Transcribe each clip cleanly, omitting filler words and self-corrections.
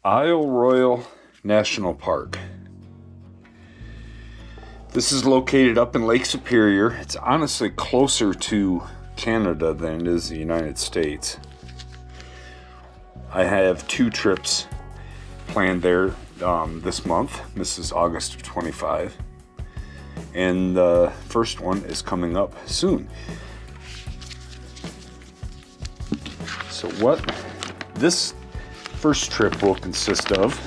Isle Royale National Park. This is located up in Lake Superior. It's honestly closer to Canada than it is the United States. I have 2 trips planned there this month. This is August of 25. And the first one is coming up soon. So what this first trip will consist of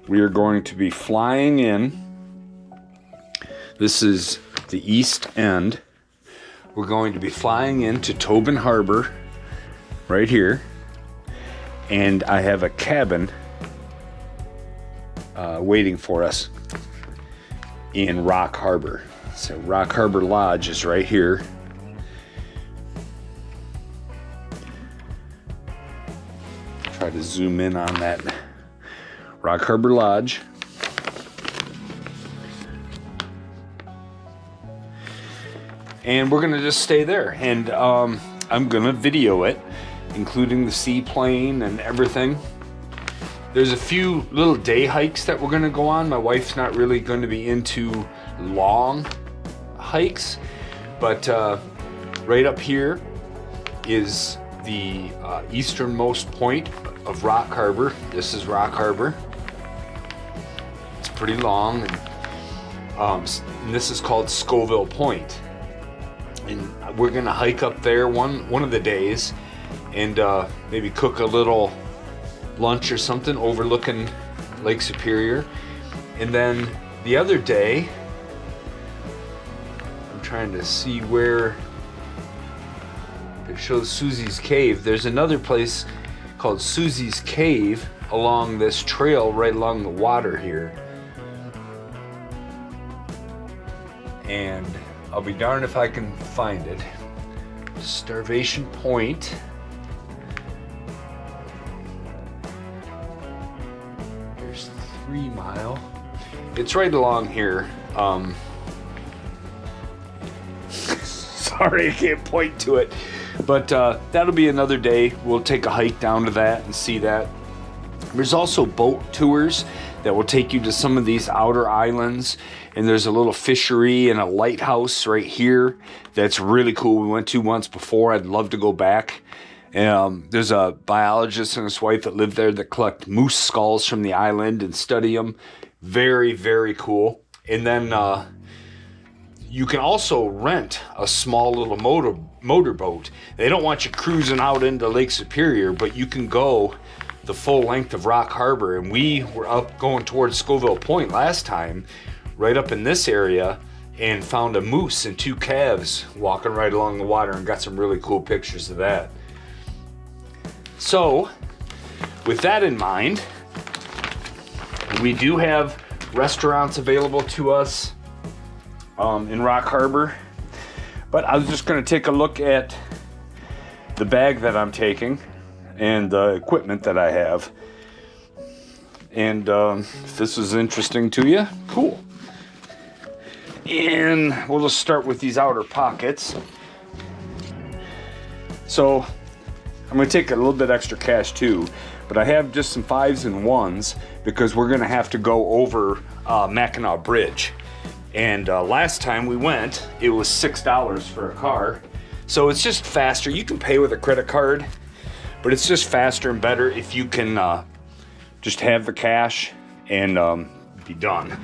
we are going to be flying in. This is the east end. We're going to be flying into Tobin Harbor right here. And I have a cabin waiting for us in Rock Harbor. So Rock Harbor Lodge is right here. Try to zoom in on that Rock Harbor Lodge. And we're gonna just stay there, and I'm gonna video it, including the seaplane and everything. There's a few little day hikes that we're gonna go on. My wife's not really going to be into long hikes, but right up here is the easternmost point of Rock Harbor. This is Rock Harbor. It's pretty long, and this is called Scoville Point. And we're gonna hike up there one of the days, and maybe cook a little lunch or something overlooking Lake Superior. And then the other day, I'm trying to see where it shows Susie's Cave. There's another place called Susie's Cave along this trail right along the water here. And I'll be darned if I can find it. Starvation Point. There's 3 Mile. It's right along here. Sorry, I can't point to it. But that'll be another day. We'll take a hike down to that and see that. There's also boat tours that will take you to some of these outer islands. And there's a little fishery and a lighthouse right here that's really cool. We went to once before. I'd love to go back. There's a biologist and his wife that live there that collect moose skulls from the island and study them. Very, very cool. And then you can also rent a small little motorboat. They don't want you cruising out into Lake Superior, but you can go the full length of Rock Harbor. And we were up going towards Scoville Point last time, right up in this area, and found a moose and 2 calves walking right along the water, and got some really cool pictures of that. So, with that in mind, we do have restaurants available to us in Rock Harbor, but I was just going to take a look at the bag that I'm taking and the equipment that I have. And if this is interesting to you, cool. And we'll just start with these outer pockets. So I'm going to take a little bit extra cash too, but I have just some 5s and 1s because we're going to have to go over Mackinac Bridge. And last time we went, it was $6 for a car. So it's just faster. You can pay with a credit card, but it's just faster and better if you can just have the cash and be done.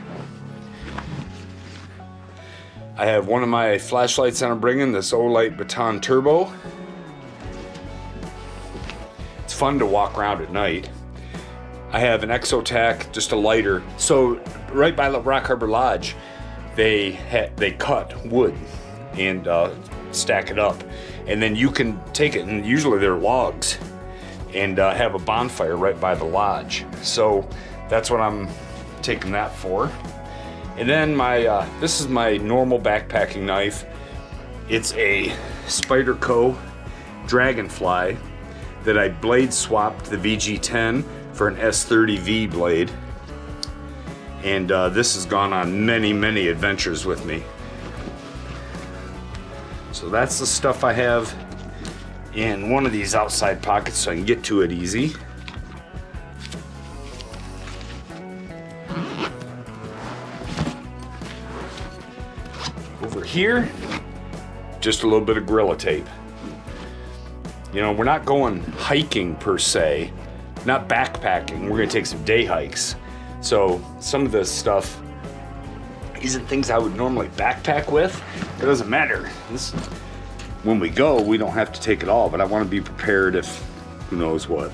I have one of my flashlights that I'm bringing, this Olight Baton Turbo. It's fun to walk around at night. I have an Exotac, just a lighter. So right by the Rock Harbor Lodge, they cut wood and stack it up. And then you can take it, and usually they're logs, and have a bonfire right by the lodge. So that's what I'm taking that for. And then this is my normal backpacking knife. It's a Spyderco Dragonfly that I blade swapped the VG10 for an S30V blade. And this has gone on many, many adventures with me. So that's the stuff I have in one of these outside pockets so I can get to it easy. Over here, just a little bit of Gorilla Tape. You know, we're not going hiking per se, not backpacking. We're gonna take some day hikes. So some of this stuff isn't things I would normally backpack with. It doesn't matter. When we go, we don't have to take it all, but I want to be prepared if who knows what.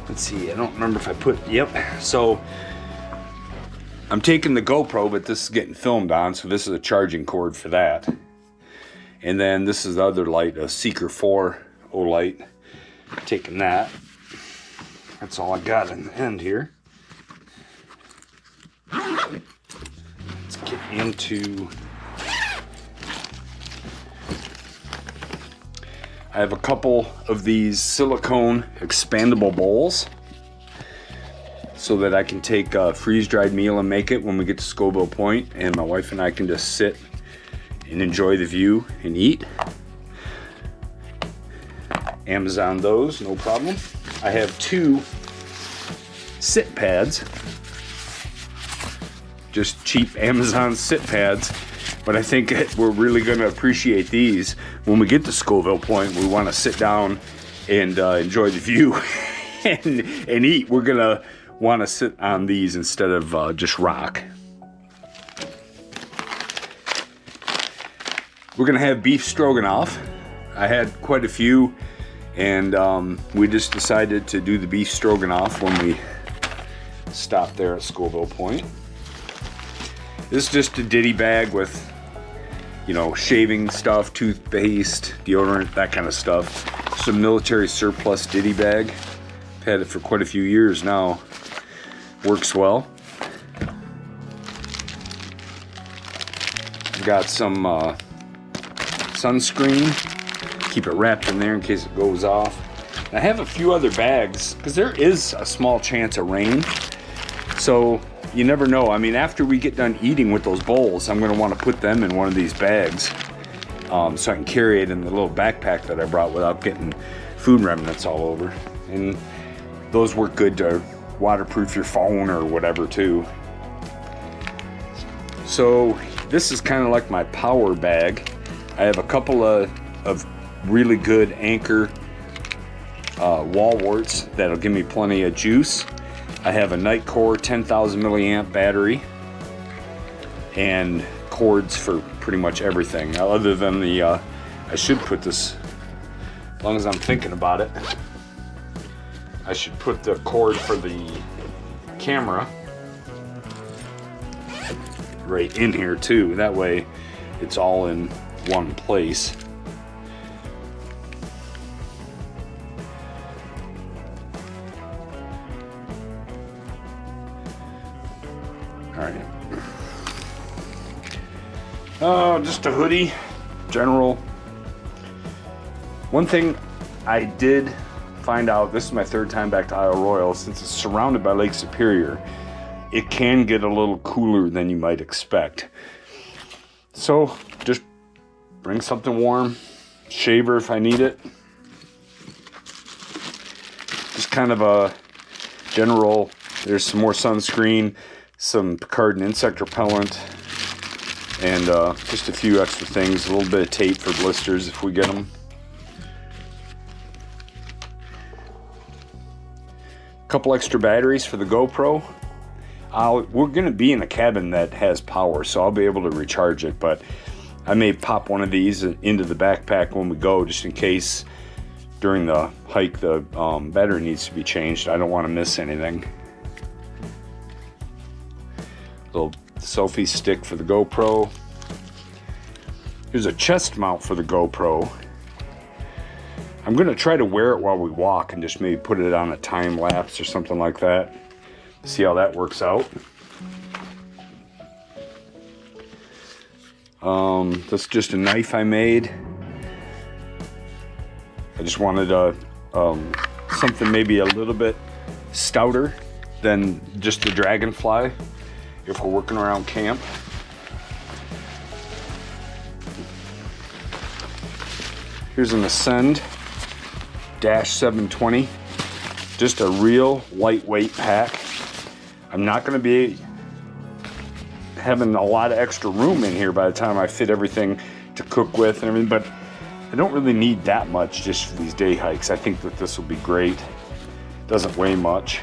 Let's see, I don't remember if I put, yep. So I'm taking the GoPro, but this is getting filmed on, so this is a charging cord for that. And then this is the other light, a Seeker 4 Olight. Taking that. That's all I got in the end here. Let's get into... I have a couple of these silicone expandable bowls so that I can take a freeze-dried meal and make it when we get to Scoville Point, and my wife and I can just sit and enjoy the view and eat. Amazon those, no problem. I have 2 sit pads, just cheap Amazon sit pads, but I think we're really going to appreciate these when we get to Scoville Point. We want to sit down and enjoy the view and eat. We're going to want to sit on these instead of just rock. We're going to have beef stroganoff. I had quite a few, and we just decided to do the beef stroganoff when we stopped there at Scoville Point. This is just a ditty bag with, you know, shaving stuff, toothpaste, deodorant, that kind of stuff. Some military surplus ditty bag. I've had it for quite a few years now. Works well. Got some sunscreen. Keep it wrapped in there in case it goes off. And I have a few other bags because there is a small chance of rain. So you never know. I mean, after we get done eating with those bowls, I'm going to want to put them in one of these bags so I can carry it in the little backpack that I brought without getting food remnants all over. And those work good to waterproof your phone or whatever too. So this is kind of like my power bag. I have a couple of really good Anchor wall warts that'll give me plenty of juice. I have a Nightcore 10,000 milliamp battery and cords for pretty much everything. Now, other than the, I should put this, as long as I'm thinking about it, I should put the cord for the camera right in here too. That way it's all in one place. Alright. Oh, just a hoodie. General. One thing I did find out, this is my 3rd time back to Isle Royale, since it's surrounded by Lake Superior, it can get a little cooler than you might expect. So just bring something warm, shaver if I need it. Just kind of a general, there's some more sunscreen, some Picard and insect repellent, and just a few extra things, a little bit of tape for blisters if we get them. Couple extra batteries for the GoPro. We're going to be in a cabin that has power, so I'll be able to recharge it, but I may pop one of these into the backpack when we go, just in case during the hike the battery needs to be changed. I don't want to miss anything. Little selfie stick for the GoPro. Here's a chest mount for the GoPro. I'm going to try to wear it while we walk and just maybe put it on a time lapse or something like that. See how that works out. That's just a knife I made. I just wanted something maybe a little bit stouter than just the Dragonfly. if we're working around camp. Here's an Ascend Dash 720. Just a real lightweight pack. I'm not going to be having a lot of extra room in here by the time I fit everything to cook with and everything, but I don't really need that much just for these day hikes. I think that this will be great. Doesn't weigh much.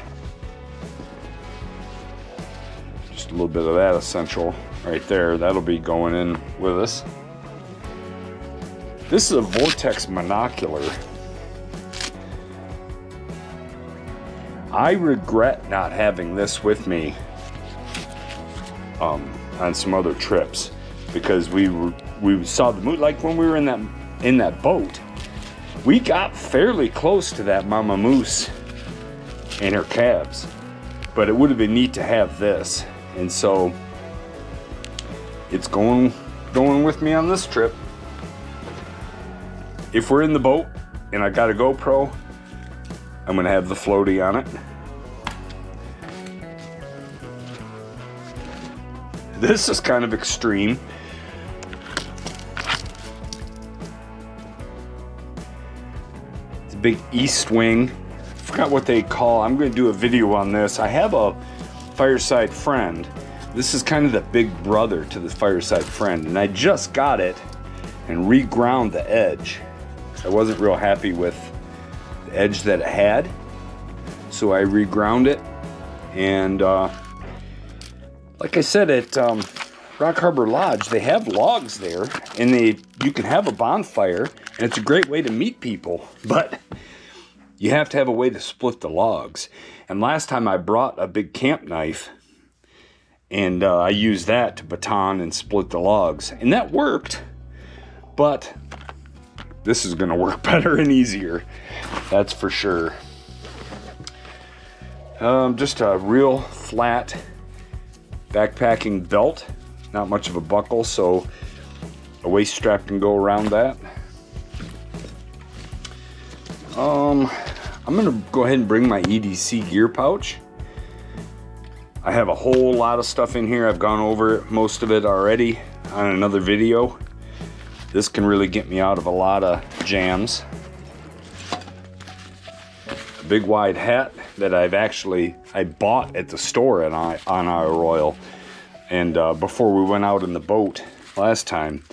Just a little bit of that essential right there. That'll be going in with us. This is a Vortex monocular. I regret not having this with me on some other trips, because we saw the moose. Like when we were in that boat, we got fairly close to that mama moose and her calves, but it would have been neat to have this, and so it's going with me on this trip. If we're in the boat and I got a GoPro, I'm gonna have the floaty on it. This is kind of extreme. It's a big east wing. I forgot what they call. I'm going to do a video on this. I have a Fireside Friend. This is kind of the big brother to the Fireside Friend, and I just got it and reground the edge. I wasn't real happy with the edge that it had, so I reground it. And like I said, at Rock Harbor Lodge, they have logs there, and you can have a bonfire, and it's a great way to meet people, but you have to have a way to split the logs. And last time I brought a big camp knife, and I used that to baton and split the logs, and that worked, but this is going to work better and easier, that's for sure. Just a real flat backpacking belt, not much of a buckle, so a waist strap can go around that. I'm gonna go ahead and bring my EDC gear pouch. I have a whole lot of stuff in here. I've gone over most of it already on another video. This can really get me out of a lot of jams. A big wide hat that I bought at the store on our Royale, and before we went out in the boat last time,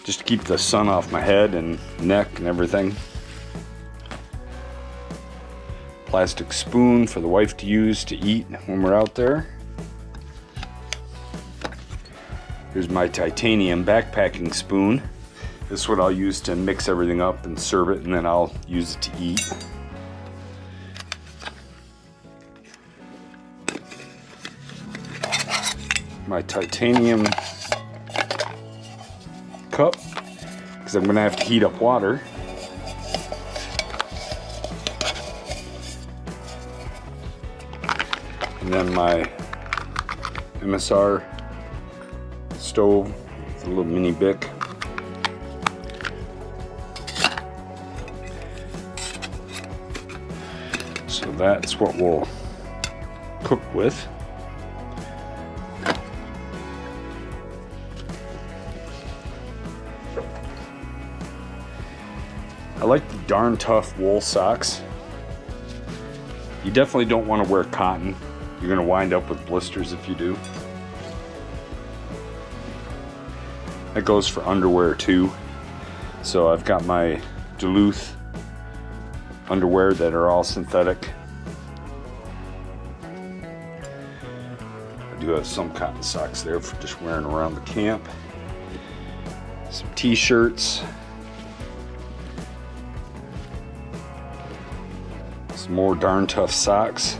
just to keep the sun off my head and neck and everything. Plastic spoon for the wife to use to eat when we're out there. Here's my titanium backpacking spoon. This is what I'll use to mix everything up and serve it, and then I'll use it to eat. My titanium cup, because I'm going to have to heat up water. And then my MSR stove with a little mini Bic. So that's what we'll cook with. I like the darn tough wool socks. You definitely don't want to wear cotton. You're going to wind up with blisters if you do. That goes for underwear too. So I've got my Duluth underwear that are all synthetic. I do have some cotton socks there for just wearing around the camp. Some t-shirts. Some more darn tough socks.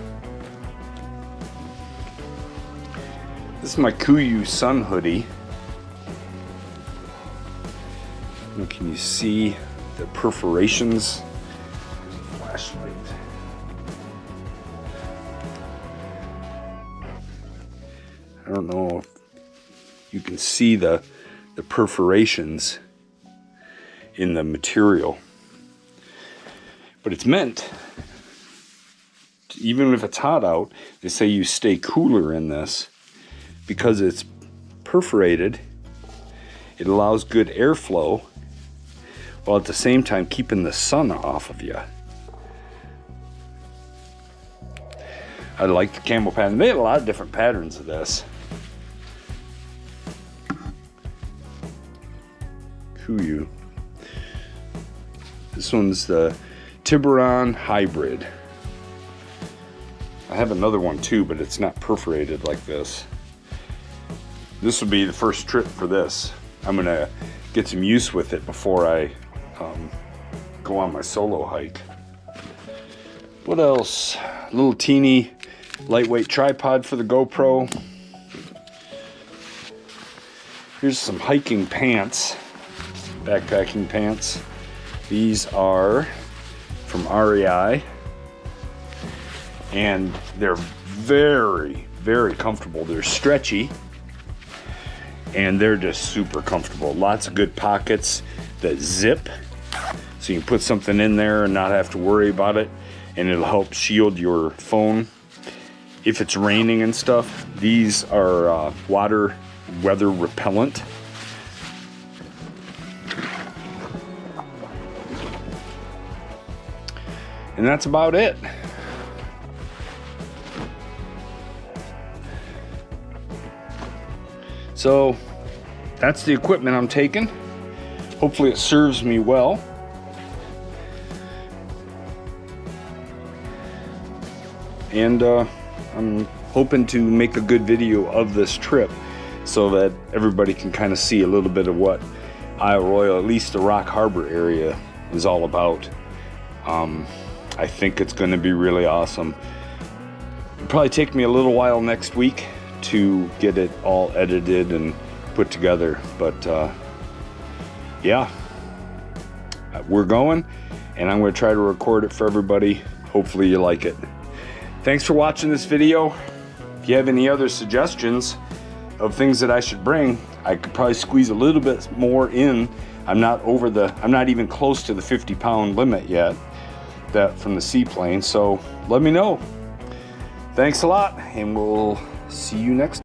This is my Kuyu sun hoodie. And can you see the perforations? Flashlight. I don't know if you can see the perforations in the material, but it's meant, even if it's hot out, they say you stay cooler in this. because it's perforated, it allows good airflow while at the same time keeping the sun off of you. I like the camel pattern. They had a lot of different patterns of this. Kuyu. This one's the Tiburon Hybrid. I have another one too, but it's not perforated like this. This will be the first trip for this. I'm gonna get some use with it before I go on my solo hike. What else? A little teeny lightweight tripod for the GoPro. Here's some hiking pants, backpacking pants. These are from REI, and they're very, very comfortable. They're stretchy, and they're just super comfortable. Lots of good pockets that zip, so you can put something in there and not have to worry about it, and it'll help shield your phone if it's raining and stuff. These are weather repellent. And that's about it. So that's the equipment I'm taking. Hopefully it serves me well. And I'm hoping to make a good video of this trip so that everybody can kind of see a little bit of what Isle Royale, at least the Rock Harbor area, is all about. I think it's going to be really awesome. It'll probably take me a little while next week to get it all edited and put together, but yeah, we're going, and I'm going to try to record it for everybody. Hopefully you like it. Thanks for watching this video. If you have any other suggestions of things that I should bring, I could probably squeeze a little bit more in. I'm not even close to the 50-pound limit yet, that from the seaplane, so let me know. Thanks a lot, and we'll see you next time.